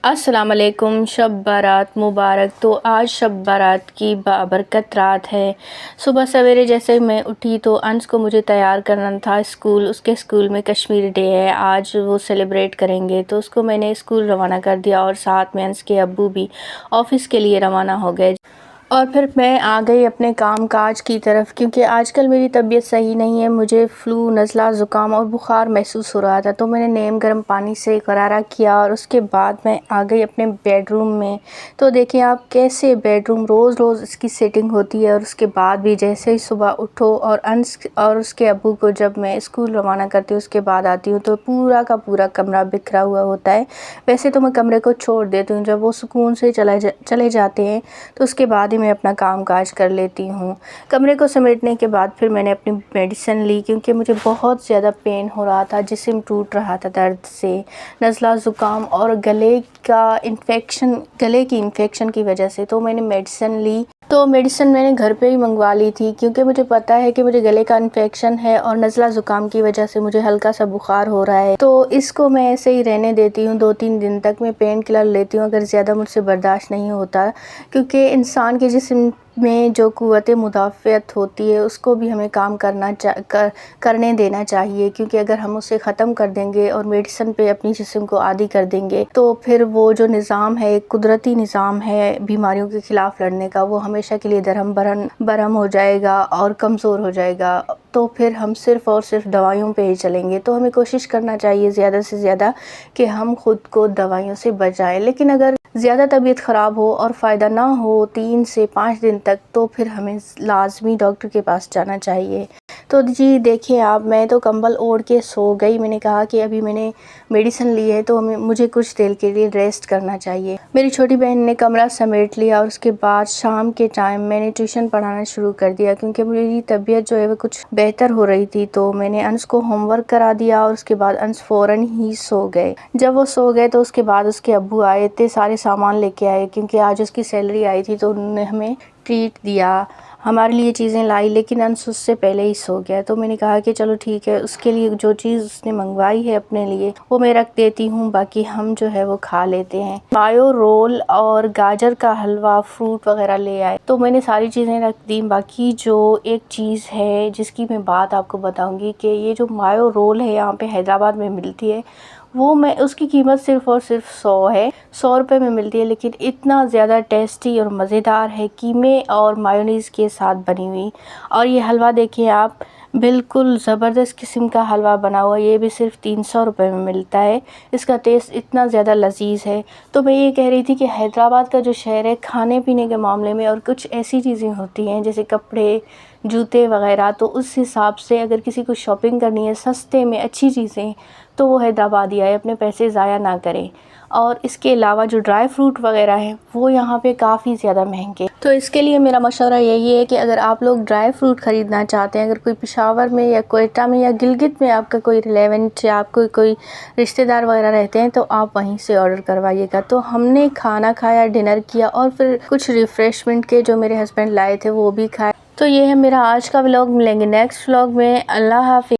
السلام علیکم، شب بارات مبارک۔ تو آج شب بارات کی بابرکت رات ہے۔ صبح سویرے جیسے میں اٹھی تو انس کو مجھے تیار کرنا تھا اسکول، اس کے اسکول میں کشمیر ڈے ہے، آج وہ سیلیبریٹ کریں گے، تو اس کو میں نے اسکول روانہ کر دیا اور ساتھ میں انس کے ابو بھی آفس کے لیے روانہ ہو گئے۔ اور پھر میں آ گئی اپنے کام کاج کی طرف، کیونکہ آج کل میری طبیعت صحیح نہیں ہے، مجھے فلو، نزلہ، زکام اور بخار محسوس ہو رہا تھا، تو میں نے نیم گرم پانی سے غرارہ کیا اور اس کے بعد میں آ گئی اپنے بیڈ روم میں۔ تو دیکھیں آپ کیسے بیڈ روم روز روز اس کی سیٹنگ ہوتی ہے، اور اس کے بعد بھی جیسے ہی صبح اٹھو اور انس اور اس کے ابو کو جب میں اسکول روانہ کرتی ہوں اس کے بعد آتی ہوں تو پورا کا پورا کمرہ بکھرا ہوا ہوتا ہے۔ ویسے تو میں کمرے کو چھوڑ دیتی ہوں، جب وہ سکون سے چلے جاتے ہیں تو اس کے بعد ہی میں اپنا کام کاج کر لیتی ہوں۔ کمرے کو سمیٹنے کے بعد پھر میں نے اپنی میڈیسن لی، کیونکہ مجھے بہت زیادہ پین ہو رہا تھا، جسم ٹوٹ رہا تھا درد سے، نزلہ، زکام اور گلے کی انفیکشن کی وجہ سے، تو میں نے میڈیسن لی۔ تو میڈیسن میں نے گھر پہ ہی منگوا لی تھی، کیونکہ مجھے پتا ہے کہ مجھے گلے کا انفیکشن ہے اور نزلہ زکام کی وجہ سے مجھے ہلکا سا بخار ہو رہا ہے، تو اس کو میں ایسے ہی رہنے دیتی ہوں، 2-3 دن تک میں پین کلر لیتی ہوں اگر زیادہ مجھ سے برداشت نہیں ہوتا، کیونکہ انسان کے جسم میں جو قوت مدافعت ہوتی ہے اس کو بھی ہمیں کام کرنے دینا چاہیے، کیونکہ اگر ہم اسے ختم کر دیں گے اور میڈیسن پہ اپنی جسم کو عادی کر دیں گے تو پھر وہ جو نظام ہے، ایک قدرتی نظام ہے بیماریوں کے خلاف لڑنے کا، وہ ہمیشہ کے لیے درہم برہم ہو جائے گا اور کمزور ہو جائے گا، تو پھر ہم صرف اور صرف دوائیوں پہ ہی چلیں گے۔ تو ہمیں کوشش کرنا چاہیے زیادہ سے زیادہ کہ ہم خود کو دوائیوں سے بچائیں، لیکن اگر زیادہ طبیعت خراب ہو اور فائدہ نہ ہو 3 سے 5 دن تک تو پھر ہمیں لازمی ڈاکٹر کے پاس جانا چاہیے۔ تو جی دیکھیں آپ، میں تو کمبل اوڑھ کے سو گئی، میں نے کہا کہ ابھی میں نے میڈیسن لی ہے تو مجھے کچھ دیر کے لیے ریسٹ کرنا چاہیے۔ میری چھوٹی بہن نے کمرہ سمیٹ لیا اور اس کے بعد شام کے ٹائم میں نے ٹیوشن پڑھانا شروع کر دیا، کیونکہ میری طبیعت جو ہے وہ کچھ بہتر ہو رہی تھی، تو میں نے انس کو ہوم ورک کرا دیا اور اس کے بعد انس فوراً ہی سو گئے۔ جب وہ سو گئے تو اس کے بعد اس کے ابو آئے تھے، سارے سامان لے کے آئے، کیونکہ آج اس کی سیلری آئی تھی تو انہوں نے ہمیں ٹریٹ دیا، ہمارے لیے چیزیں لائی، لیکن انس اس سے پہلے ہی سو گیا، تو میں نے کہا کہ چلو ٹھیک ہے، اس کے لیے جو چیز اس نے منگوائی ہے اپنے لیے وہ میں رکھ دیتی ہوں، باقی ہم جو ہے وہ کھا لیتے ہیں۔ مایو رول اور گاجر کا حلوہ، فروٹ وغیرہ لے آئے تو میں نے ساری چیزیں رکھ دی۔ باقی جو ایک چیز ہے جس کی میں بات آپ کو بتاؤں گی کہ یہ جو مایو رول ہے یہاں پہ حیدرآباد میں ملتی ہے، وہ اس کی قیمت صرف اور صرف 100 ہے، 100 روپے میں ملتی ہے، لیکن اتنا زیادہ ٹیسٹی اور مزیدار ہے، قیمے اور مایونیز کے ساتھ بنی ہوئی۔ اور یہ حلوہ دیکھیں آپ، بالکل زبردست قسم کا حلوہ بنا ہوا، یہ بھی صرف 300 روپے میں ملتا ہے، اس کا ٹیسٹ اتنا زیادہ لذیذ ہے۔ تو میں یہ کہہ رہی تھی کہ حیدرآباد کا جو شہر ہے کھانے پینے کے معاملے میں اور کچھ ایسی چیزیں ہوتی ہیں جیسے کپڑے، جوتے وغیرہ، تو اس حساب سے اگر کسی کو شاپنگ کرنی ہے سستے میں اچھی چیزیں تو وہ حیدرآباد ہی آئے، اپنے پیسے ضائع نہ کریں۔ اور اس کے علاوہ جو ڈرائی فروٹ وغیرہ ہیں وہ یہاں پہ کافی زیادہ مہنگے، تو اس کے لیے میرا مشورہ یہی ہے کہ اگر آپ لوگ ڈرائی فروٹ خریدنا چاہتے ہیں، اگر کوئی پشاور میں یا کوئٹہ میں یا گلگت میں آپ کا کوئی ریلیونٹ یا آپ کو کوئی رشتہ دار وغیرہ رہتے ہیں تو آپ وہیں سے آرڈر کروائیے گا۔ تو ہم نے کھانا کھایا، ڈنر کیا اور پھر کچھ ریفریشمنٹ کے جو میرے ہسبینڈ لائے تھے وہ بھی کھائے۔ تو یہ ہے میرا آج کا ولاگ، ملیں گے نیکسٹ ولاگ میں، اللہ حافظ۔